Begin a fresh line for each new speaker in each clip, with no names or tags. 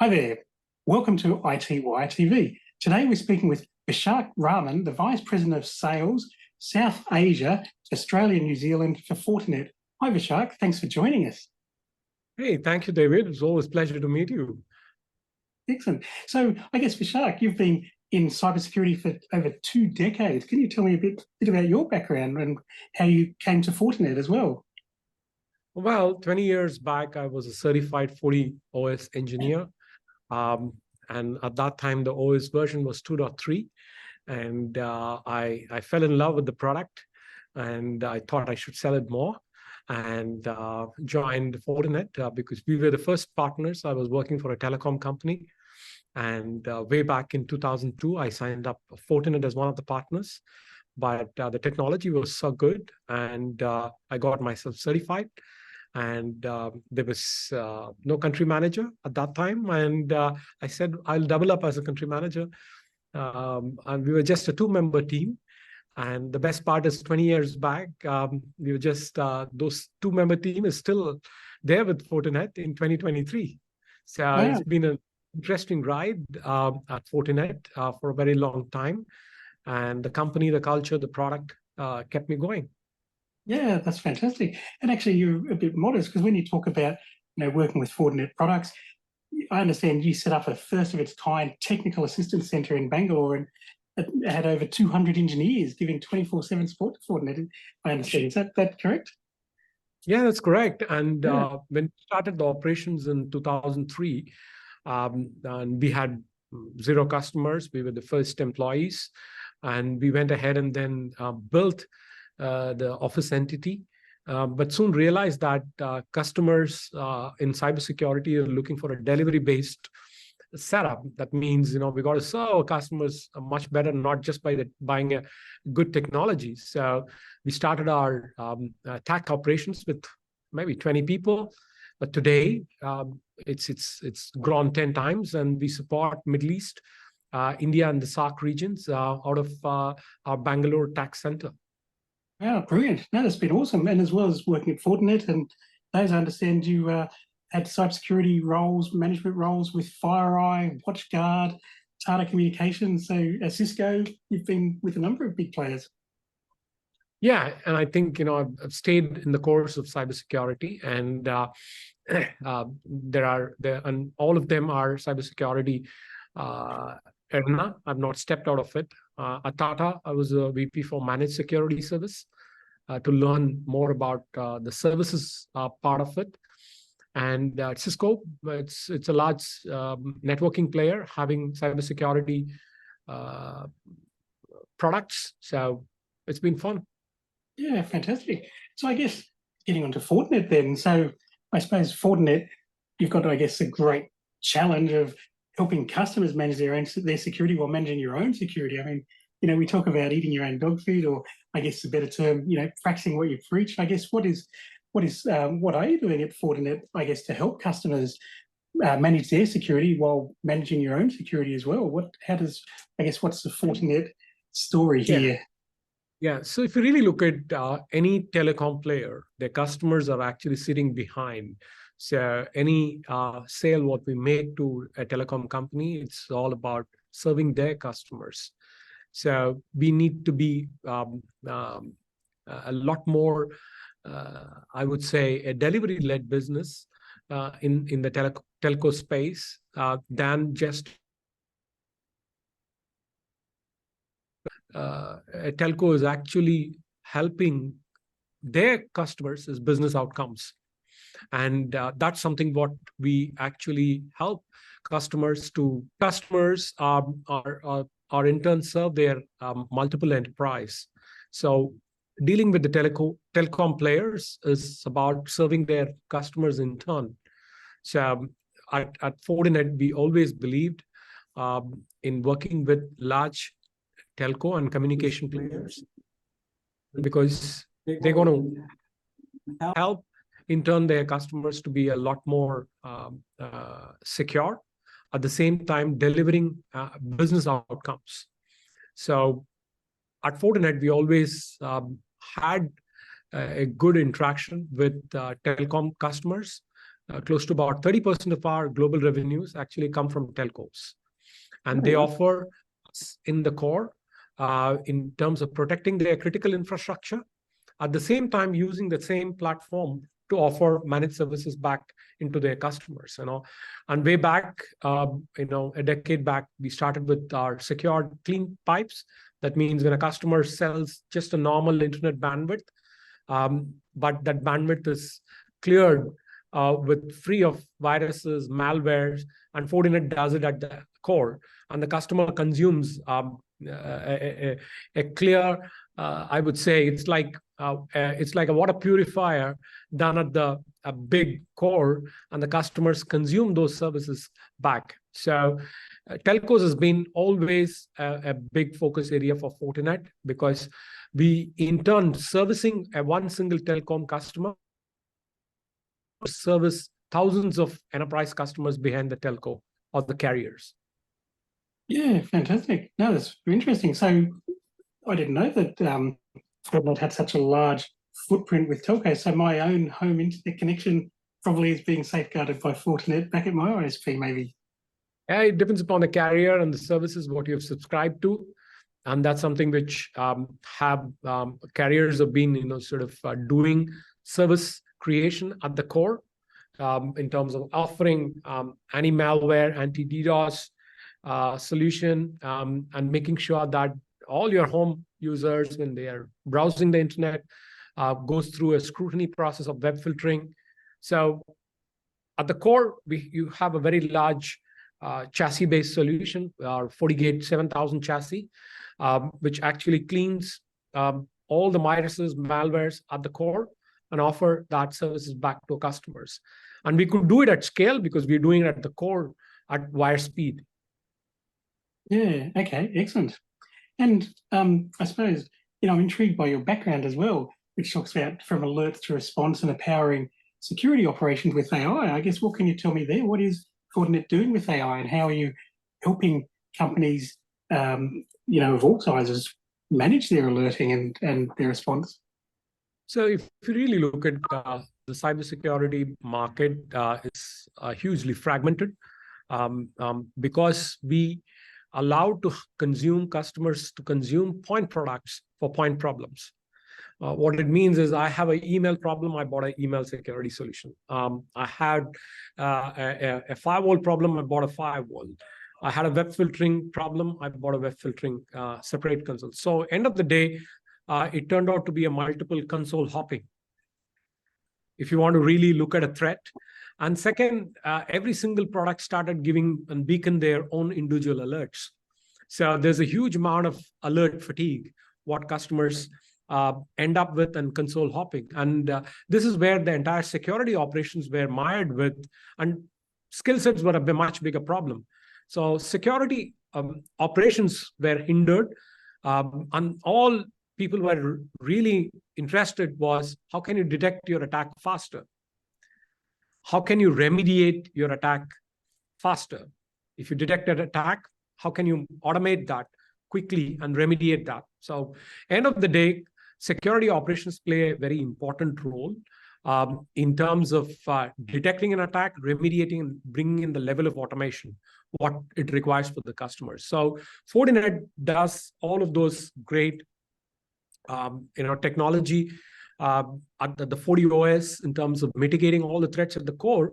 Hi there. Welcome to iTWireTV. Today we're speaking with Vishak Raman, the Vice President of Sales, South Asia, Australia and New Zealand for Fortinet. Hi Vishak, thanks for joining us.
Hey, thank you, David. It's always a pleasure to meet you.
Excellent. So I guess Vishak, you've been in cybersecurity for over 2 decades. Can you tell me a bit about your background and how you came to Fortinet as well?
Well, 20 years back, I was a certified 40 OS engineer. And at that time, the OS version was 2.3. And I fell in love with the product, and I thought I should sell it more, and joined Fortinet because we were the first partners. I was working for a telecom company. And way back in 2002, I signed up Fortinet as one of the partners. But the technology was so good, and I got myself certified. And there was no country manager at that time. And I said, I'll double up as a country manager. And we were just a 2-member team. And the best part is 20 years back, we were just, those 2-member team is still there with Fortinet in 2023. So
Wow.
It's been an interesting ride at Fortinet for a very long time. And the company, the culture, the product kept me going.
Yeah, that's fantastic. And actually, you're a bit modest because when you talk about working with Fortinet products, I understand you set up a first of its kind technical assistance center in Bangalore, and it had over 200 engineers giving 24/7 support to Fortinet. I understand. Is that correct?
Yeah, that's correct. And when we started the operations in 2003, and we had 0 customers, we were the first employees, and we went ahead and then built the office entity, but soon realized that customers in cybersecurity are looking for a delivery-based setup. That means, we got to serve our customers much better, not just by buying a good technology. So we started our TAC operations with maybe 20 people, but today it's grown 10 times, and we support Middle East, India, and the SAARC regions out of our Bangalore TAC center.
Yeah, brilliant. No, that's been awesome. And as well as working at Fortinet, and those I understand you had cybersecurity roles, management roles with FireEye, WatchGuard, Tata Communications. So at Cisco, you've been with a number of big players.
Yeah, and I think, I've stayed in the course of cybersecurity, and and all of them are cybersecurity arena. I've not stepped out of it. At Tata, I was a VP for Managed Security Service to learn more about the services part of it. And at Cisco, it's a large networking player having cybersecurity products. So it's been fun.
Yeah, fantastic. So I guess getting onto Fortinet then. So I suppose Fortinet, you've got, I guess, a great challenge of helping customers manage their security while managing your own security. I mean, we talk about eating your own dog food, or I guess a better term, practicing what you preach. I guess what are you doing at Fortinet, I guess, to help customers manage their security while managing your own security as well? What's the Fortinet story here?
Yeah, so if you really look at any telecom player, their customers are actually sitting behind. So any sale what we make to a telecom company, it's all about serving their customers. So we need to be a lot more, I would say, a delivery-led business in the telco space than just a telco is actually helping their customers as business outcomes. And that's something what we actually help customers to. Customers are in turn serve their multiple enterprise. So dealing with the telecom players is about serving their customers in turn. So at Fortinet, we always believed in working with large telco and communication players, because they're going to help in turn their customers to be a lot more secure, at the same time delivering business outcomes. So at Fortinet, we always had a good interaction with telecom customers, close to about 30% of our global revenues actually come from telcos. And they offer us in the core in terms of protecting their critical infrastructure, at the same time using the same platform to offer managed services back into their customers. And way back, a decade back, we started with our secured clean pipes. That means when a customer sells just a normal internet bandwidth, but that bandwidth is cleared with free of viruses, malwares, and Fortinet does it at the core, and the customer consumes a clear, I would say, it's like a water purifier done at the big core, and the customers consume those services back. So telcos has been always a big focus area for Fortinet, because we, in turn, servicing one single telecom customer, service thousands of enterprise customers behind the telco or the carriers.
Yeah, fantastic. No, that's interesting. So I didn't know that Fortinet had such a large footprint with telco. So my own home internet connection probably is being safeguarded by Fortinet back at my ISP, maybe.
Yeah, it depends upon the carrier and the services what you've subscribed to, and that's something which carriers have been, doing service creation at the core, in terms of offering anti-malware, anti-DDoS solution, and making sure that all your home users, when they are browsing the internet, goes through a scrutiny process of web filtering. So at the core, you have a very large chassis-based solution, our FortiGate 7000 chassis, which actually cleans all the viruses, malwares at the core, and offer that services back to customers. And we could do it at scale because we're doing it at the core at wire speed.
Yeah, okay, excellent. And I suppose, I'm intrigued by your background as well, which talks about from alerts to response and empowering security operations with AI. I guess, what can you tell me there? What is Fortinet doing with AI, and how are you helping companies, of all sizes manage their alerting and their response?
So if you really look at the cybersecurity market, it's hugely fragmented, because we allow customers to consume point products for point problems. What it means is, I have an email problem, I bought an email security solution. I had a firewall problem, I bought a firewall. I had a web filtering problem, I bought a web filtering separate console. So end of the day, it turned out to be a multiple console hopping, if you want to really look at a threat. And second, every single product started giving and beacon their own individual alerts. So there's a huge amount of alert fatigue, what customers end up with, and console hopping. And this is where the entire security operations were mired with, and skill sets were a much bigger problem. So security operations were hindered, and all people were really interested was, how can you detect your attack faster? How can you remediate your attack faster? If you detect an attack, how can you automate that quickly and remediate that? So end of the day, security operations play a very important role in terms of detecting an attack, remediating, and bringing in the level of automation, what it requires for the customers. So Fortinet does all of those great technology at the FortiOS in terms of mitigating all the threats at the core.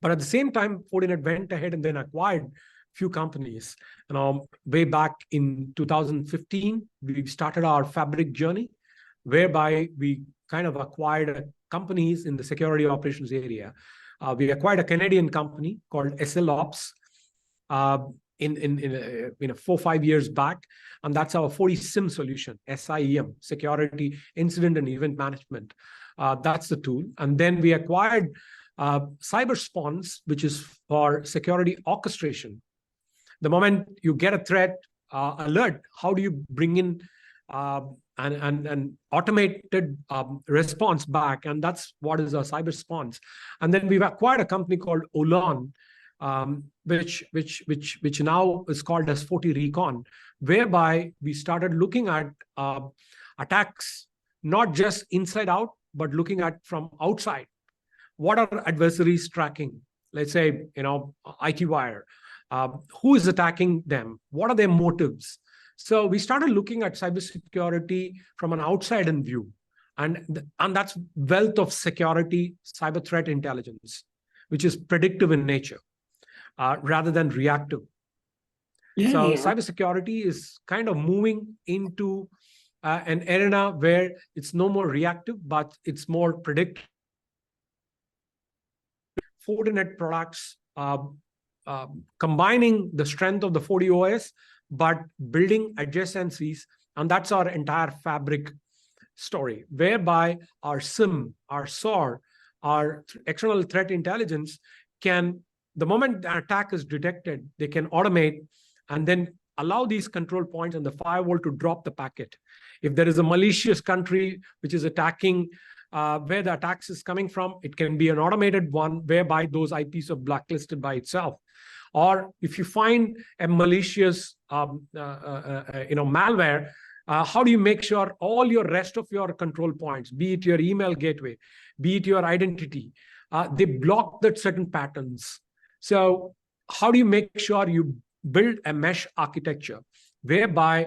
But at the same time, Fortinet went ahead and then acquired few companies. Way back in 2015, we started our fabric journey, whereby we kind of acquired companies in the security operations area. We acquired a Canadian company called SLOps in 4 or 5 years back, and that's our FortiSIEM solution, SIEM, Security Incident and Event Management. That's the tool. And then we acquired CyberSponse, which is for security orchestration. The moment you get a threat alert, how do you bring in an automated response back? And that's what is a CyberSponse. And then we've acquired a company called Olon, which now is called as FortiRecon, whereby we started looking at attacks, not just inside out, but looking at from outside. what are adversaries tracking? Let's say, ITWire. Who is attacking them? What are their motives? So we started looking at cybersecurity from an outside-in view. And that's wealth of security, cyber threat intelligence, which is predictive in nature rather than reactive.
Yeah,
So
yeah, right.
cybersecurity is kind of moving into an arena where it's no more reactive, but it's more predictive. Fortinet products combining the strength of the 40 OS, but building adjacencies. And that's our entire fabric story, whereby our SIM, our SOAR, our external threat intelligence can, the moment the attack is detected, they can automate and then allow these control points and the firewall to drop the packet. If there is a malicious country which is attacking where the attacks is coming from, it can be an automated one whereby those IPs are blacklisted by itself. Or if you find a malicious malware, how do you make sure all your rest of your control points, be it your email gateway, be it your identity, they block that certain patterns. So how do you make sure you build a mesh architecture whereby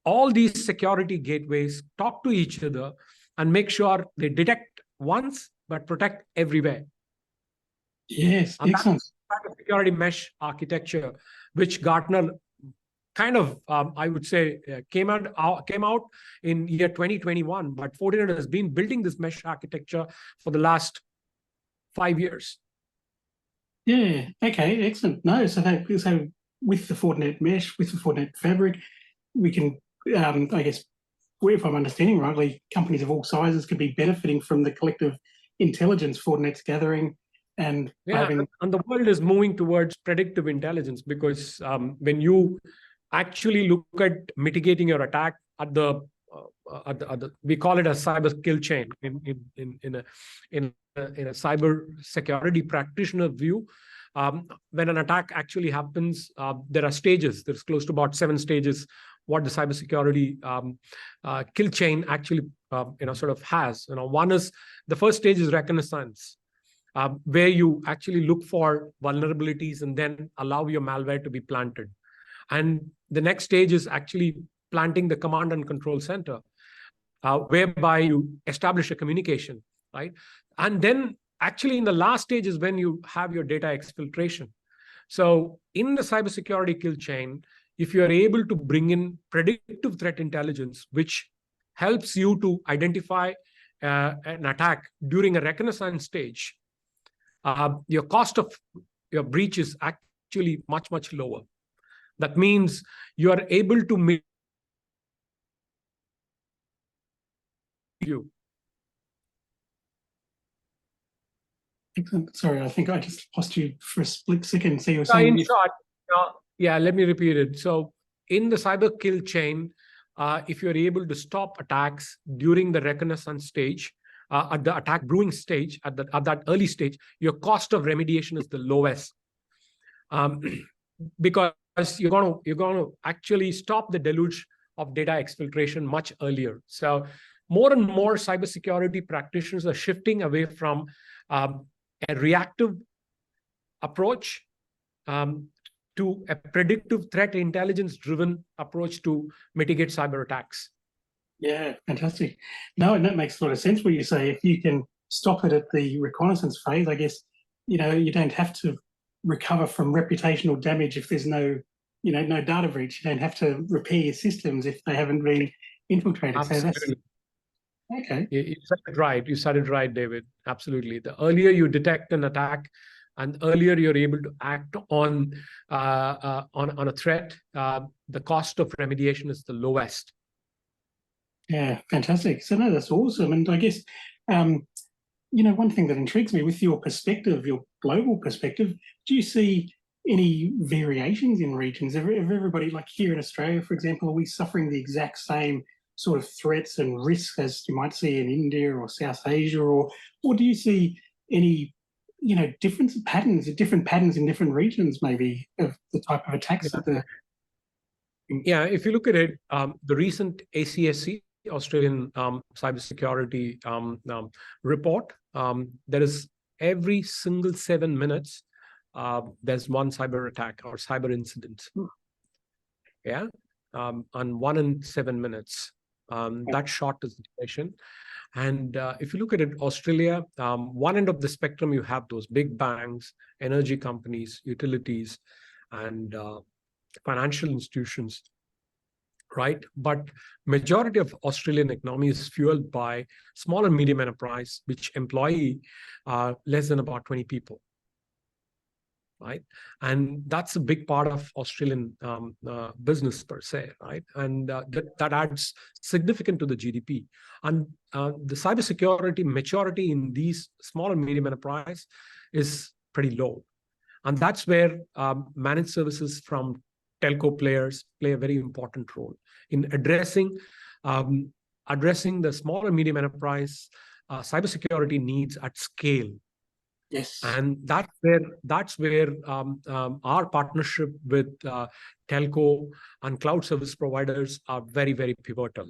all these security gateways talk to each other and make sure they detect once, but protect everywhere?
Yes,
And
excellent.
that's security mesh architecture, which Gartner kind of, I would say, came out in year 2021, but Fortinet has been building this mesh architecture for the last 5 years.
Yeah, okay, excellent. No, so with the Fortinet mesh, with the Fortinet fabric, we can, I guess, if I'm understanding rightly, companies of all sizes could be benefiting from the collective intelligence Fortinet's gathering. And
and the world is moving towards predictive intelligence, because when you actually look at mitigating your attack at the we call it a cyber kill chain in a cyber security practitioner view. When an attack actually happens, there are stages. There's close to about 7 stages what the cybersecurity kill chain actually sort of has. One is, the first stage is reconnaissance, where you actually look for vulnerabilities and then allow your malware to be planted. And the next stage is actually planting the command and control center, whereby you establish a communication, right? And then actually in the last stage is when you have your data exfiltration. So in the cybersecurity kill chain, if you are able to bring in predictive threat intelligence, which helps you to identify an attack during a reconnaissance stage, your cost of your breach is actually much, much lower. That means you are able to make you.
Sorry, I think I just lost you for a split second. So you were saying,
in short, let me repeat it. So in the cyber kill chain, if you're able to stop attacks during the reconnaissance stage, at the attack brewing stage, at that early stage, your cost of remediation is the lowest, because you're going to actually stop the deluge of data exfiltration much earlier. So more and more cybersecurity practitioners are shifting away from a reactive approach to a predictive threat intelligence driven approach to mitigate cyber attacks.
Yeah, fantastic. No, and that makes a lot of sense what you say. If you can stop it at the reconnaissance phase, I guess, you don't have to recover from reputational damage if there's no data breach. You don't have to repair your systems if they haven't been infiltrated.
Absolutely.
So okay.
You said it right. You said it right, David. Absolutely. The earlier you detect an attack, and earlier you're able to act on a threat, the cost of remediation is the lowest.
Yeah, fantastic. So no, that's awesome. And I guess, one thing that intrigues me with your perspective, your global perspective, do you see any variations in regions? If everybody, like here in Australia, for example, are we suffering the exact same sort of threats and risks as you might see in India or South Asia, or do you see any different patterns in different regions, maybe, of the type of attacks that the...
Yeah, if you look at it, the recent ACSC, Australian cybersecurity report, there is every single 7 minutes, there's one cyber attack or cyber incident. Yeah, and 1 in 7 minutes. That short is the duration. And if you look at it, Australia, one end of the spectrum, you have those big banks, energy companies, utilities, and financial institutions, right? But majority of Australian economy is fueled by small and medium enterprise, which employ less than about 20 people, right? And that's a big part of Australian business per se, right? And that adds significant to the GDP. And the cybersecurity maturity in these small and medium enterprise is pretty low. And that's where managed services from telco players play a very important role in addressing the small and medium enterprise cybersecurity needs at scale.
Yes.
And that's where our partnership with telco and cloud service providers are very, very pivotal,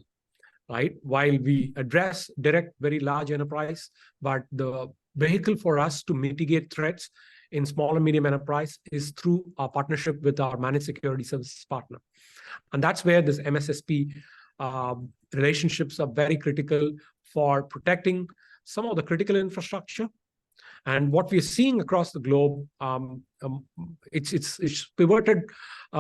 right? While we address direct, very large enterprise, but the vehicle for us to mitigate threats in small and medium enterprise is through our partnership with our managed security services partner. And that's where this MSSP relationships are very critical for protecting some of the critical infrastructure. And what we're seeing across the globe, it's pivoted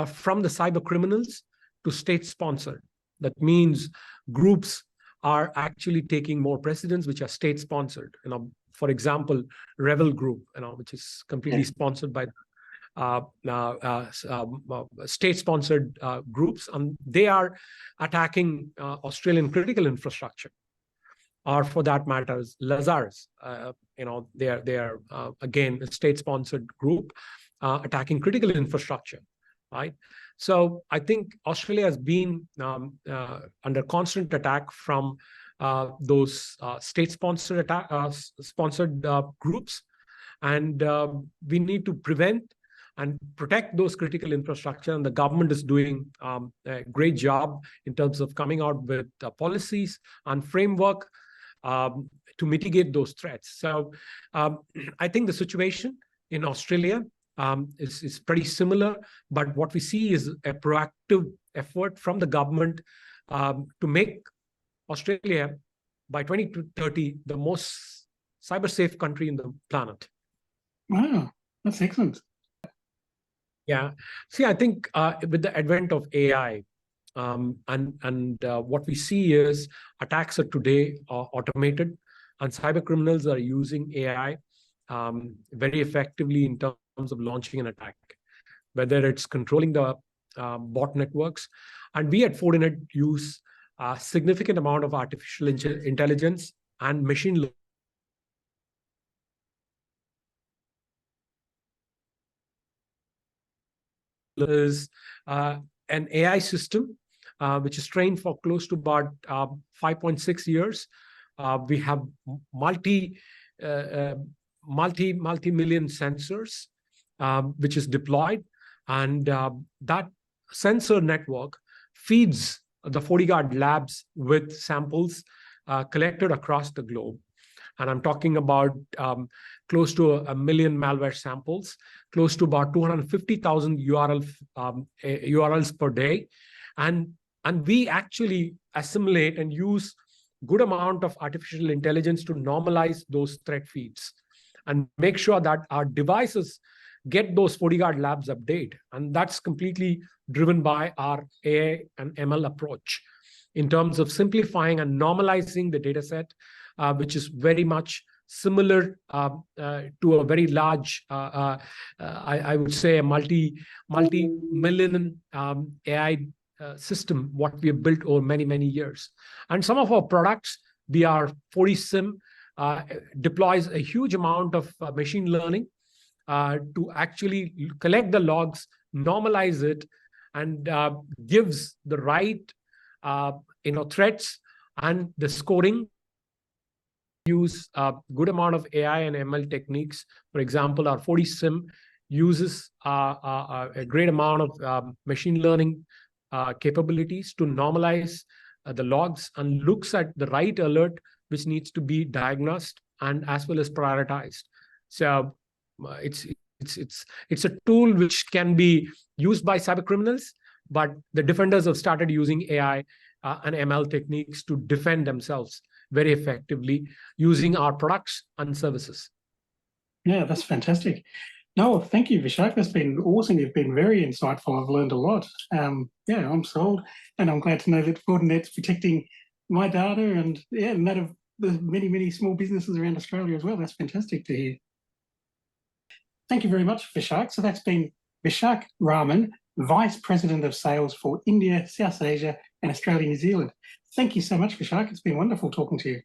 from the cyber criminals to state-sponsored. That means groups are actually taking more precedence, which are state-sponsored. For example, Retrieval group, which is completely sponsored by state-sponsored groups, and they are attacking Australian critical infrastructure. Or for that matter, Lazarus, they are again a state-sponsored group attacking critical infrastructure, right? So I think Australia has been under constant attack from those state-sponsored groups, and we need to prevent and protect those critical infrastructure. And the government is doing a great job in terms of coming out with policies and framework to mitigate those threats. So I think the situation in Australia is pretty similar, but what we see is a proactive effort from the government to make Australia by 2030 the most cyber safe country in the planet.
Wow, that's excellent.
Yeah. See, I think with the advent of AI, what we see is attacks are today automated, and cyber criminals are using AI very effectively in terms of launching an attack, whether it's controlling the bot networks. And we at Fortinet use a significant amount of artificial intelligence and machine learning is an AI system which is trained for close to about 5.6 years. We have multi-million sensors which is deployed, and that sensor network feeds the FortiGuard labs with samples collected across the globe. And I'm talking about close to 1 million malware samples, close to about 250,000 URLs per day. And we actually assimilate and use good amount of artificial intelligence to normalize those threat feeds and make sure that our devices get those FortiGuard labs update. And that's completely driven by our AI and ML approach in terms of simplifying and normalizing the data set, which is very much similar to a very large, I would say, a multi-million AI system, what we have built over many, many years. And some of our products, our FortiSIM deploys a huge amount of machine learning to actually collect the logs, normalize it, and gives the right threats and the scoring. Use a good amount of AI and ML techniques. For example, our FortiSIM uses a great amount of machine learning capabilities to normalize the logs and looks at the right alert which needs to be diagnosed and as well as prioritized. So it's a tool which can be used by cyber criminals, but the defenders have started using AI and ML techniques to defend themselves very effectively using our products and services.
Yeah, that's fantastic. No, thank you, Vishak. That's been awesome. You've been very insightful. I've learned a lot. Yeah, I'm sold, and I'm glad to know that Fortinet's protecting my data and that of the many small businesses around Australia as well. That's fantastic to hear. Thank you very much, Vishak. So that's been Vishak Raman, Vice President of Sales for India, South Asia, and Australia, New Zealand. Thank you so much, Vishak. It's been wonderful talking to you.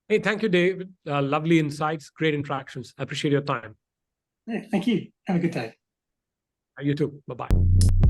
Hey, thank you, David. Lovely insights, great interactions. I appreciate your time.
Yeah, thank you. Have a good day.
You too. Bye-bye.